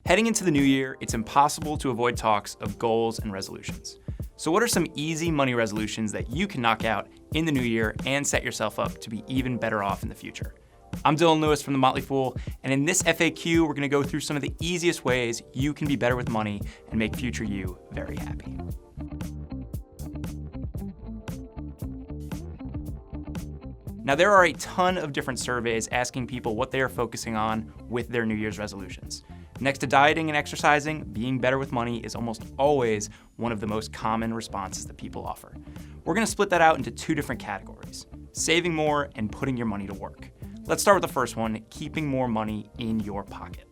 Heading into the new year, it's impossible to avoid talks of goals and resolutions. So what are some easy money resolutions that you can knock out in the new year and set yourself up to be even better off in the future? I'm Dylan Lewis from the Motley Fool, and in this FAQ, we're gonna go through some of the easiest ways you can be better with money and make future you very happy. Now, there are a ton of different surveys asking people what they are focusing on with their New Year's resolutions. Next to dieting and exercising, being better with money is almost always one of the most common responses that people offer. We're gonna split that out into two different categories: saving more and putting your money to work. Let's start with the first one, keeping more money in your pocket.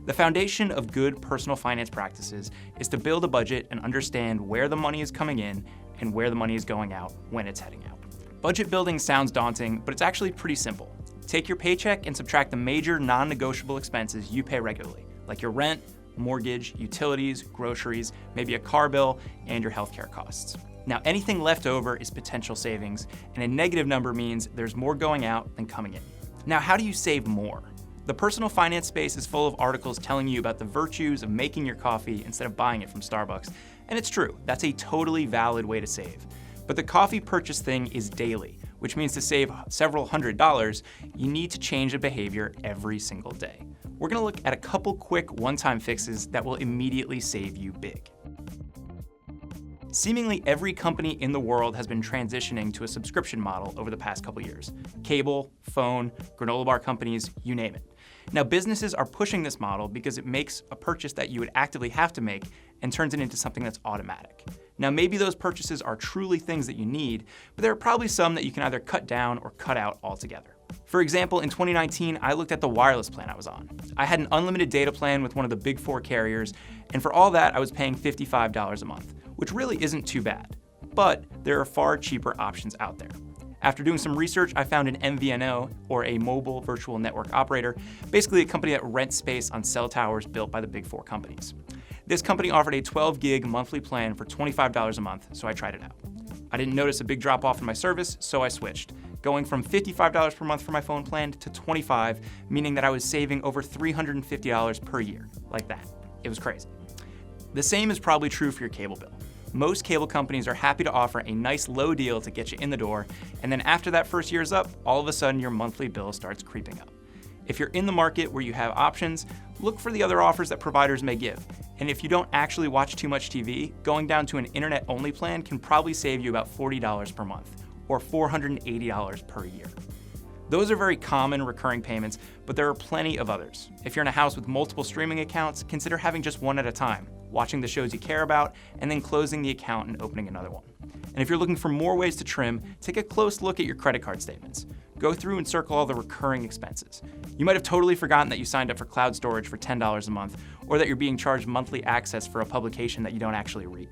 The foundation of good personal finance practices is to build a budget and understand where the money is coming in and where the money is going out when it's heading out. Budget building sounds daunting, but it's actually pretty simple. Take your paycheck and subtract the major non-negotiable expenses you pay regularly, like your rent, mortgage, utilities, groceries, maybe a car bill, and your healthcare costs. Now, anything left over is potential savings, and a negative number means there's more going out than coming in. Now, how do you save more? The personal finance space is full of articles telling you about the virtues of making your coffee instead of buying it from Starbucks, and it's true, that's a totally valid way to save. But the coffee purchase thing is daily, which means to save several $100s, you need to change the behavior every single day. We're gonna look at a couple quick one-time fixes that will immediately save you big. Seemingly every company in the world has been transitioning to a subscription model over the past couple years. Cable, phone, granola bar companies, you name it. Now, businesses are pushing this model because it makes a purchase that you would actively have to make and turns it into something that's automatic. Now, maybe those purchases are truly things that you need, but there are probably some that you can either cut down or cut out altogether. For example, in 2019, I looked at the wireless plan I was on. I had an unlimited data plan with one of the big 4 carriers, and for all that, I was paying $55 a month, which really isn't too bad. But there are far cheaper options out there. After doing some research, I found an MVNO, or a mobile virtual network operator, basically a company that rents space on cell towers built by the big 4 companies. This company offered a 12 gig monthly plan for $25 a month, so I tried it out. I didn't notice a big drop off in my service, so I switched, going from $55 per month for my phone plan to $25, meaning that I was saving over $350 per year, like that. It was crazy. The same is probably true for your cable bill. Most cable companies are happy to offer a nice low deal to get you in the door, and then after that first year is up, all of a sudden your monthly bill starts creeping up. If you're in the market where you have options, look for the other offers that providers may give. And if you don't actually watch too much TV, going down to an internet-only plan can probably save you about $40 per month, or $480 per year. Those are very common recurring payments, but there are plenty of others. If you're in a house with multiple streaming accounts, consider having just one at a time, watching the shows you care about, and then closing the account and opening another one. And if you're looking for more ways to trim, take a close look at your credit card statements. Go through and circle all the recurring expenses. You might have totally forgotten that you signed up for cloud storage for $10 a month, or that you're being charged monthly access for a publication that you don't actually read.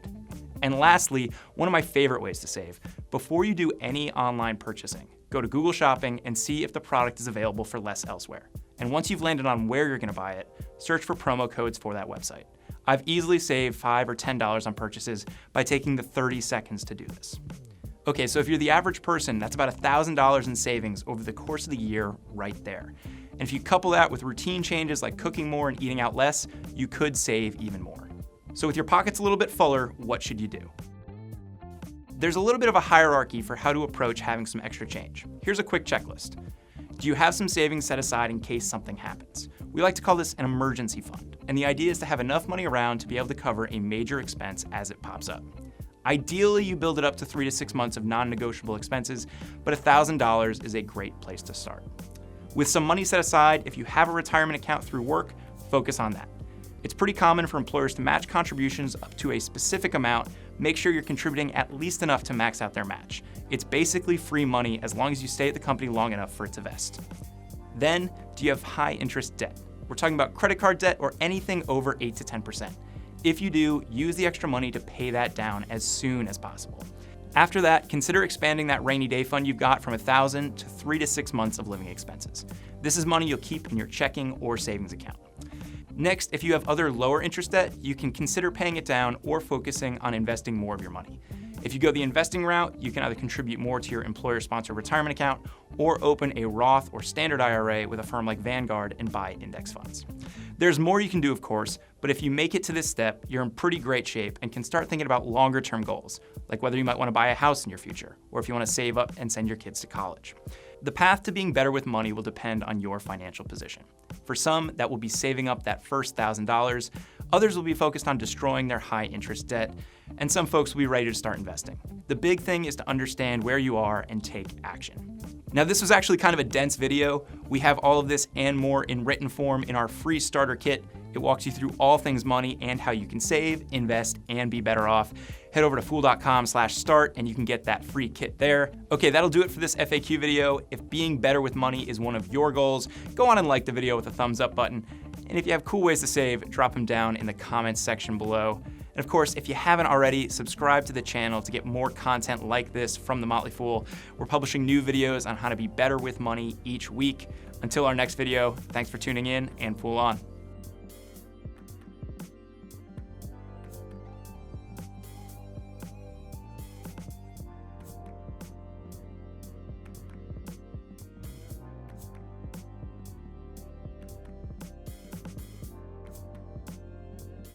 And lastly, one of my favorite ways to save, before you do any online purchasing, go to Google Shopping and see if the product is available for less elsewhere. And once you've landed on where you're gonna buy it, search for promo codes for that website. I've easily saved $5 or $10 on purchases by taking the 30 seconds to do this. Okay, so if you're the average person, that's about $1,000 in savings over the course of the year right there. And if you couple that with routine changes like cooking more and eating out less, you could save even more. So with your pockets a little bit fuller, what should you do? There's a little bit of a hierarchy for how to approach having some extra change. Here's a quick checklist. Do you have some savings set aside in case something happens? We like to call this an emergency fund, and the idea is to have enough money around to be able to cover a major expense as it pops up. Ideally, you build it up to 3 to 6 months of non-negotiable expenses, but $1,000 is a great place to start. With some money set aside, if you have a retirement account through work, focus on that. It's pretty common for employers to match contributions up to a specific amount. Make sure you're contributing at least enough to max out their match. It's basically free money as long as you stay at the company long enough for it to vest. Then, do you have high interest debt? We're talking about credit card debt or anything over 8 to 10%. If you do, use the extra money to pay that down as soon as possible. After that, consider expanding that rainy day fund you've got from $1,000 to 3 to 6 months of living expenses. This is money you'll keep in your checking or savings account. Next, if you have other lower interest debt, you can consider paying it down or focusing on investing more of your money. If you go the investing route, you can either contribute more to your employer-sponsored retirement account or open a Roth or standard IRA with a firm like Vanguard and buy index funds. There's more you can do, of course, but if you make it to this step, you're in pretty great shape and can start thinking about longer-term goals, like whether you might want to buy a house in your future, or if you want to save up and send your kids to college. The path to being better with money will depend on your financial position. For some, that will be saving up that first $1,000. Others will be focused on destroying their high-interest debt, and some folks will be ready to start investing. The big thing is to understand where you are and take action. Now, this was actually kind of a dense video. We have all of this and more in written form in our free starter kit. It walks you through all things money and how you can save, invest, and be better off. Head over to fool.com/start and you can get that free kit there. Okay, that'll do it for this FAQ video. If being better with money is one of your goals, go on and like the video with a thumbs up button. And if you have cool ways to save, drop them down in the comments section below. And of course, if you haven't already, subscribe to the channel to get more content like this from the Motley Fool. We're publishing new videos on how to be better with money each week. Until our next video, thanks for tuning in and Fool on.